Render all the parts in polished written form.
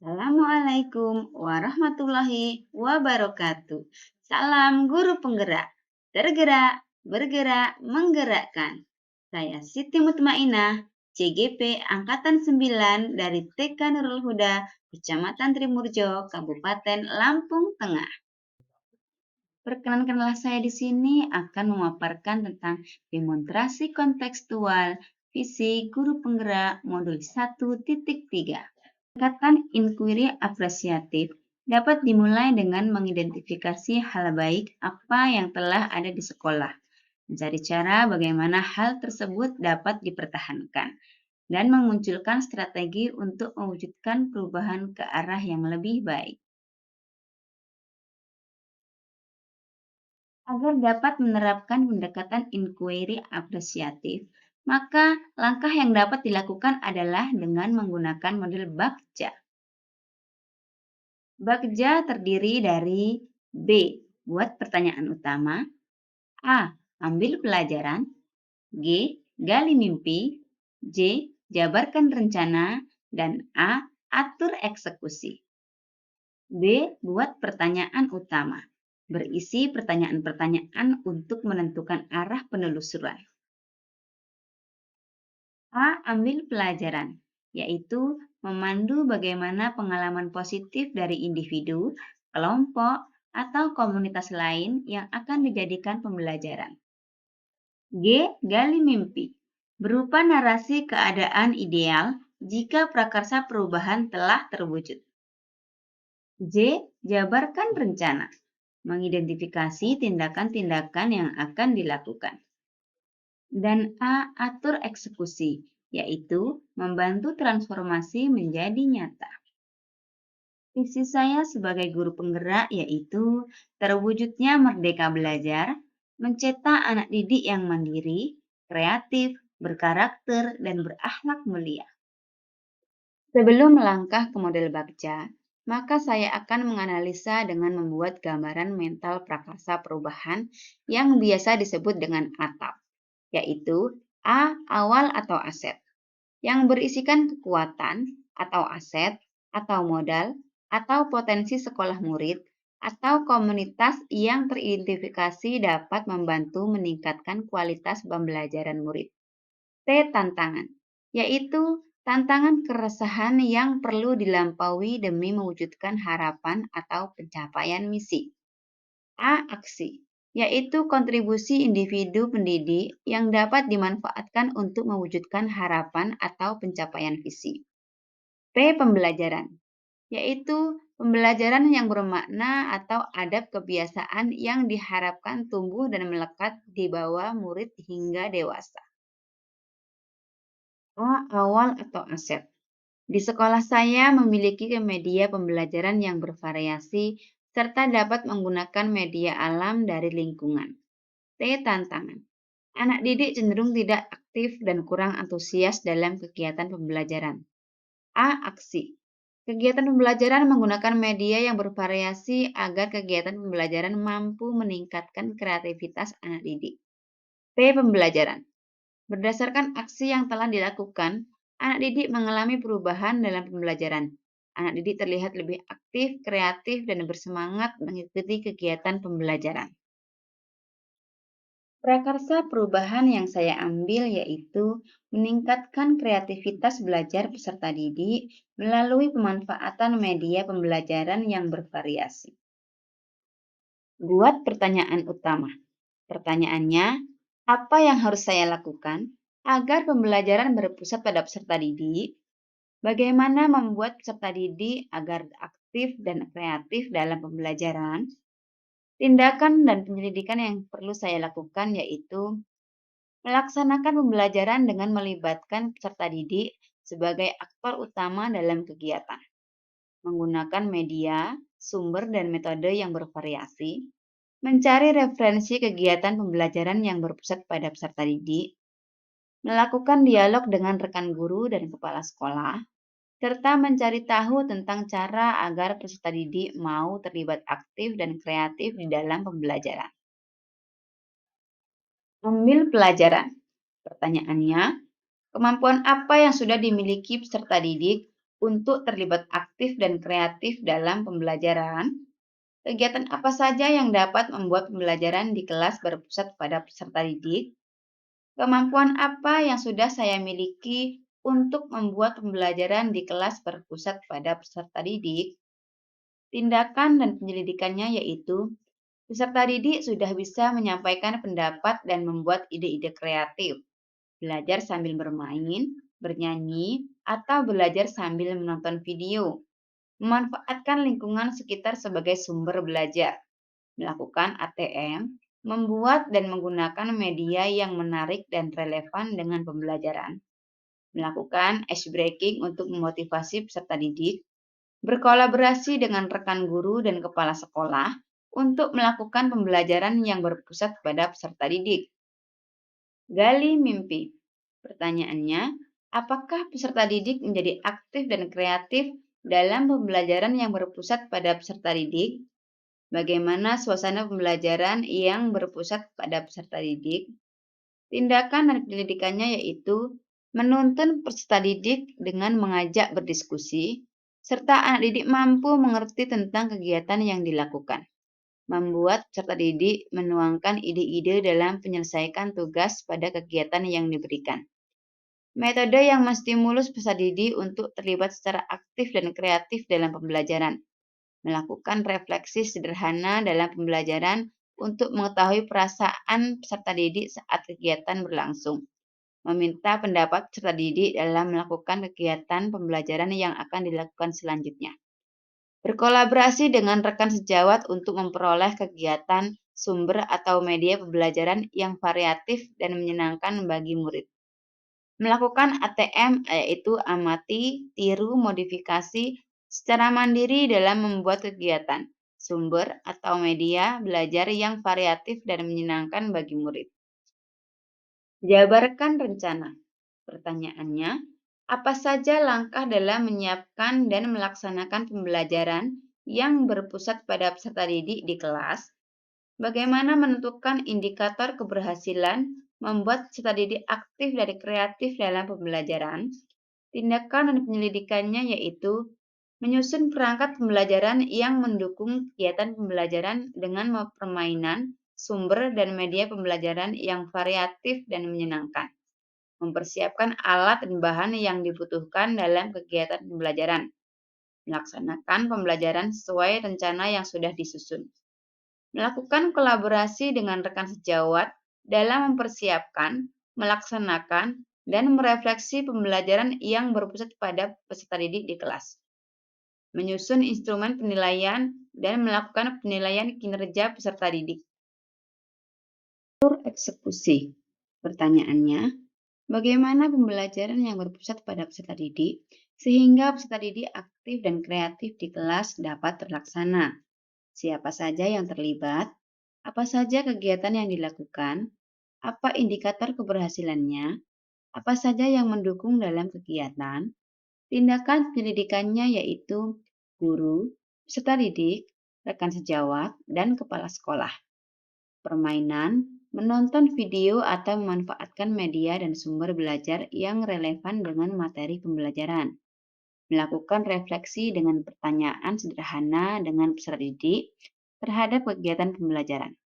Assalamualaikum warahmatullahi wabarakatuh. Salam guru penggerak. Tergerak, bergerak, menggerakkan. Saya Siti Mutmainah, CGP Angkatan 9 dari TK Nurul Huda, Kecamatan Trimurjo, Kabupaten Lampung Tengah. Perkenankanlah saya di sini akan memaparkan tentang demonstrasi kontekstual fisik guru penggerak modul 1.3. Pendekatan inquiry apresiatif dapat dimulai dengan mengidentifikasi hal baik apa yang telah ada di sekolah, mencari cara bagaimana hal tersebut dapat dipertahankan, dan memunculkan strategi untuk mewujudkan perubahan ke arah yang lebih baik. Agar dapat menerapkan pendekatan inquiry apresiatif, maka langkah yang dapat dilakukan adalah dengan menggunakan model Bagja. Bagja terdiri dari B. Buat pertanyaan utama, A. Ambil pelajaran, G. Gali mimpi, J. Jabarkan rencana, dan A. Atur eksekusi. B. Buat pertanyaan utama. Berisi pertanyaan-pertanyaan untuk menentukan arah penelusuran. A. Ambil pelajaran, yaitu memandu bagaimana pengalaman positif dari individu, kelompok, atau komunitas lain yang akan dijadikan pembelajaran. G. Gali mimpi, berupa narasi keadaan ideal jika prakarsa perubahan telah terwujud. J. Jabarkan rencana, mengidentifikasi tindakan-tindakan yang akan dilakukan. Dan A. Atur eksekusi, yaitu membantu transformasi menjadi nyata. Visi saya sebagai guru penggerak yaitu terwujudnya merdeka belajar, mencetak anak didik yang mandiri, kreatif, berkarakter, dan berakhlak mulia. Sebelum melangkah ke model Bagja, maka saya akan menganalisa dengan membuat gambaran mental prakarsa perubahan yang biasa disebut dengan ATAP, yaitu A. Awal atau aset, yang berisikan kekuatan atau aset atau modal atau potensi sekolah murid atau komunitas yang teridentifikasi dapat membantu meningkatkan kualitas pembelajaran murid. T. Tantangan, yaitu tantangan keresahan yang perlu dilampaui demi mewujudkan harapan atau pencapaian misi. A. Aksi, yaitu kontribusi individu pendidik yang dapat dimanfaatkan untuk mewujudkan harapan atau pencapaian visi. P. Pembelajaran, yaitu pembelajaran yang bermakna atau adab kebiasaan yang diharapkan tumbuh dan melekat di bawah murid hingga dewasa. A. Awal atau aset. Di sekolah saya memiliki media pembelajaran yang bervariasi serta dapat menggunakan media alam dari lingkungan. T. Tantangan. Anak didik cenderung tidak aktif dan kurang antusias dalam kegiatan pembelajaran. A. Aksi. Kegiatan pembelajaran menggunakan media yang bervariasi agar kegiatan pembelajaran mampu meningkatkan kreativitas anak didik. P. Pembelajaran. Berdasarkan aksi yang telah dilakukan, anak didik mengalami perubahan dalam pembelajaran. Anak didik terlihat lebih aktif, kreatif, dan bersemangat mengikuti kegiatan pembelajaran. Prakarsa perubahan yang saya ambil yaitu meningkatkan kreativitas belajar peserta didik melalui pemanfaatan media pembelajaran yang bervariasi. Buat pertanyaan utama. Pertanyaannya, apa yang harus saya lakukan agar pembelajaran berpusat pada peserta didik? Bagaimana membuat peserta didik agar aktif dan kreatif dalam pembelajaran? Tindakan dan penyelidikan yang perlu saya lakukan yaitu melaksanakan pembelajaran dengan melibatkan peserta didik sebagai aktor utama dalam kegiatan, menggunakan media, sumber, dan metode yang bervariasi, mencari referensi kegiatan pembelajaran yang berpusat pada peserta didik, melakukan dialog dengan rekan guru dan kepala sekolah, serta mencari tahu tentang cara agar peserta didik mau terlibat aktif dan kreatif di dalam pembelajaran. Ambil pelajaran. Pertanyaannya, kemampuan apa yang sudah dimiliki peserta didik untuk terlibat aktif dan kreatif dalam pembelajaran? Kegiatan apa saja yang dapat membuat pembelajaran di kelas berpusat pada peserta didik? Kemampuan apa yang sudah saya miliki untuk membuat pembelajaran di kelas berpusat pada peserta didik? Tindakan dan penyelidikannya yaitu peserta didik sudah bisa menyampaikan pendapat dan membuat ide-ide kreatif, belajar sambil bermain, bernyanyi, atau belajar sambil menonton video, memanfaatkan lingkungan sekitar sebagai sumber belajar, melakukan ATM, membuat dan menggunakan media yang menarik dan relevan dengan pembelajaran, melakukan ice breaking untuk memotivasi peserta didik, berkolaborasi dengan rekan guru dan kepala sekolah untuk melakukan pembelajaran yang berpusat pada peserta didik. Gali mimpi. Pertanyaannya, apakah peserta didik menjadi aktif dan kreatif dalam pembelajaran yang berpusat pada peserta didik? Bagaimana suasana pembelajaran yang berpusat pada peserta didik? Tindakan dan penyelidikannya yaitu menuntun peserta didik dengan mengajak berdiskusi, serta anak didik mampu mengerti tentang kegiatan yang dilakukan. Membuat peserta didik menuangkan ide-ide dalam menyelesaikan tugas pada kegiatan yang diberikan. Metode yang menstimulus peserta didik untuk terlibat secara aktif dan kreatif dalam pembelajaran. Melakukan refleksi sederhana dalam pembelajaran untuk mengetahui perasaan peserta didik saat kegiatan berlangsung. Meminta pendapat peserta didik dalam melakukan kegiatan pembelajaran yang akan dilakukan selanjutnya. Berkolaborasi dengan rekan sejawat untuk memperoleh kegiatan, sumber, atau media pembelajaran yang variatif dan menyenangkan bagi murid. Melakukan ATM yaitu amati, tiru, modifikasi secara mandiri dalam membuat kegiatan, sumber, atau media belajar yang variatif dan menyenangkan bagi murid. Jabarkan rencana. Pertanyaannya, apa saja langkah dalam menyiapkan dan melaksanakan pembelajaran yang berpusat pada peserta didik di kelas? Bagaimana menentukan indikator keberhasilan membuat peserta didik aktif dan kreatif dalam pembelajaran? Tindakan dan penyelidikannya yaitu menyusun perangkat pembelajaran yang mendukung kegiatan pembelajaran dengan permainan, sumber, dan media pembelajaran yang variatif dan menyenangkan. Mempersiapkan alat dan bahan yang dibutuhkan dalam kegiatan pembelajaran. Melaksanakan pembelajaran sesuai rencana yang sudah disusun. Melakukan kolaborasi dengan rekan sejawat dalam mempersiapkan, melaksanakan, dan merefleksi pembelajaran yang berpusat pada peserta didik di kelas. Menyusun instrumen penilaian dan melakukan penilaian kinerja peserta didik. Eksekusi. Pertanyaannya, bagaimana pembelajaran yang berpusat pada peserta didik sehingga peserta didik aktif dan kreatif di kelas dapat terlaksana? Siapa saja yang terlibat? Apa saja kegiatan yang dilakukan? Apa indikator keberhasilannya? Apa saja yang mendukung dalam kegiatan? Tindakan penyelidikannya yaitu guru, peserta didik, rekan sejawat, dan kepala sekolah. Permainan, menonton video atau memanfaatkan media dan sumber belajar yang relevan dengan materi pembelajaran. Melakukan refleksi dengan pertanyaan sederhana dengan peserta didik terhadap kegiatan pembelajaran.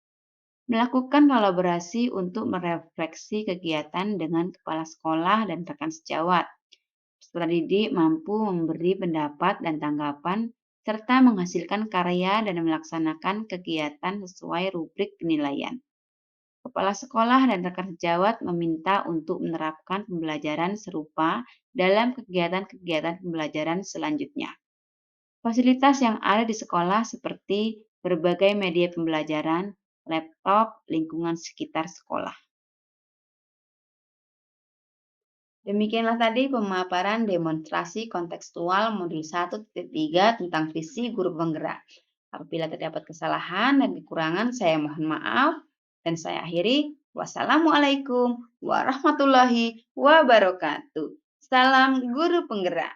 Melakukan kolaborasi untuk merefleksi kegiatan dengan kepala sekolah dan rekan sejawat. Peserta didik mampu memberi pendapat dan tanggapan serta menghasilkan karya dan melaksanakan kegiatan sesuai rubrik penilaian. Kepala sekolah dan rekan sejawat meminta untuk menerapkan pembelajaran serupa dalam kegiatan-kegiatan pembelajaran selanjutnya. Fasilitas yang ada di sekolah seperti berbagai media pembelajaran, laptop, lingkungan sekitar sekolah. Demikianlah tadi pemaparan demonstrasi kontekstual modul 1.3 tentang visi guru penggerak. Apabila terdapat kesalahan dan kekurangan, saya mohon maaf. Dan saya akhiri. Wassalamualaikum warahmatullahi wabarakatuh. Salam guru penggerak.